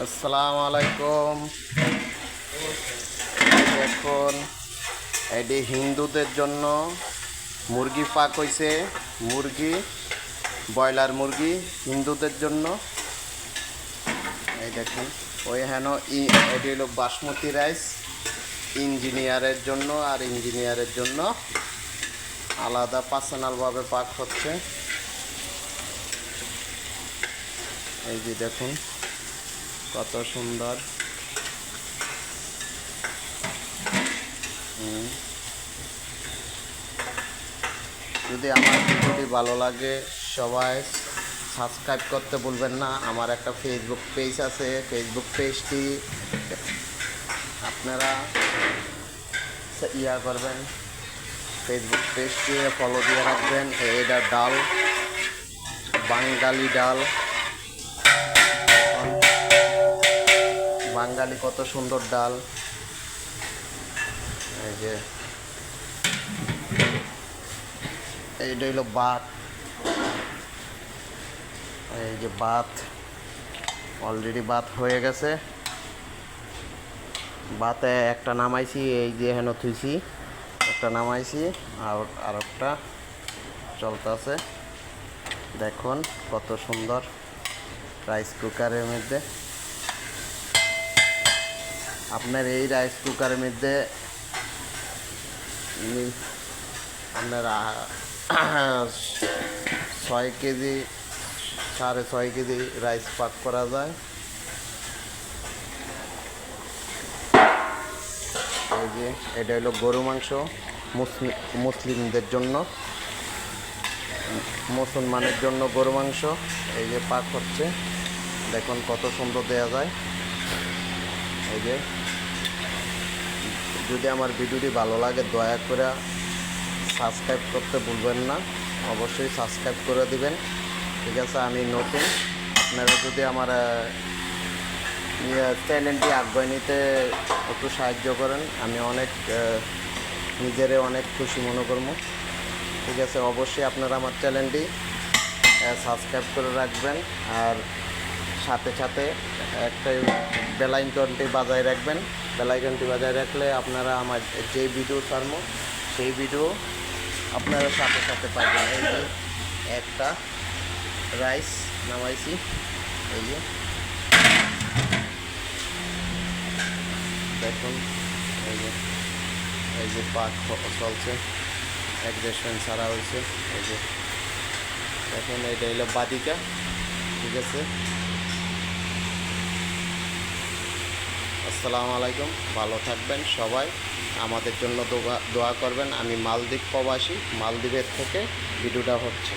আসসালামু আলাইকুম। দেখুন, এটি হিন্দুদের জন্য মুরগি পাক হইছে। মুরগি, ব্রয়লার মুরগি হিন্দুদের জন্য। এই দেখুন, ওই হেন এটি হলো বাসমতি রাইস ইঞ্জিনিয়ারের জন্য, আর ইঞ্জিনিয়ারের জন্য আলাদা পার্সোনালভাবে পাক হচ্ছে। এই যে দেখুন কত সুন্দর। যদি আমার ভিডিওটি ভালো লাগে সবাই সাবস্ক্রাইব করতে ভুলবেন না। আমার একটা ফেসবুক পেজ আছে, ফেসবুক পেজটি আপনারা করবেন, ফেসবুক পেজটি ফলো দিয়ে রাখবেন। এটা ডাল, বাঙালি ডাল। বাঙালি কত সুন্দর ডাল। এই যে এইটা হইল ভাত। এই যে ভাত অলরেডি ভাত হয়ে গেছে। ভাতে একটা নামাইছি, এই যে হেন থুইছি একটা নামাইছি, আর একটা চলতেছে। দেখুন কত সুন্দর রাইস কুকারের মধ্যে। আপনার এই রাইস কুকারের মধ্যে আপনার 6 কেজি 6.5 কেজি রাইস পাক করা যায়। এই যে এটা হলো গরু মাংস, মুসলিমদের জন্য, মুসলমানের জন্য গরু মাংস। এই যে পাক হচ্ছে, দেখুন কত সুন্দর দেয়া যায়। এই যে যদি আমার ভিডিওটি ভালো লাগে দয়া করে সাবস্ক্রাইব করতে ভুলবেন না, অবশ্যই সাবস্ক্রাইব করে দিবেন। ঠিক আছে, আমি নতুন, আপনারা যদি আমার চ্যানেলটি আগ্রহ নিতে একটু সাহায্য করেন, আমি অনেক নিজেরে অনেক খুশি মনে করবো। ঠিক আছে, অবশ্যই আপনারা আমার চ্যানেলটি সাবস্ক্রাইব করে রাখবেন, আর সাথে সাথে একটা বেল আইকনটি বাজায় রাখবেন। বেল আইকনটি বাজায় রাখলে আপনারা আমার যে ভিডিও ছাড়বো সেই ভিডিও আপনারা সাথে সাথে পাবেন। এই যে একটা রাইস নামাইছি, এই যে দেখুন, এই যে পাক চলছে, এক রেস্টুরেন্ট ছাড়া হয়েছে। এই যে দেখুন, এটা হলো বাদিকা। ঠিক আছে, আসসালামু আলাইকুম। ভালো থাকবেন সবাই, আমাদের জন্য দোয়া করবেন। আমি মালদ্বীপ প্রবাসী, মালদ্বীপের থেকে ভিডিওটা হচ্ছে।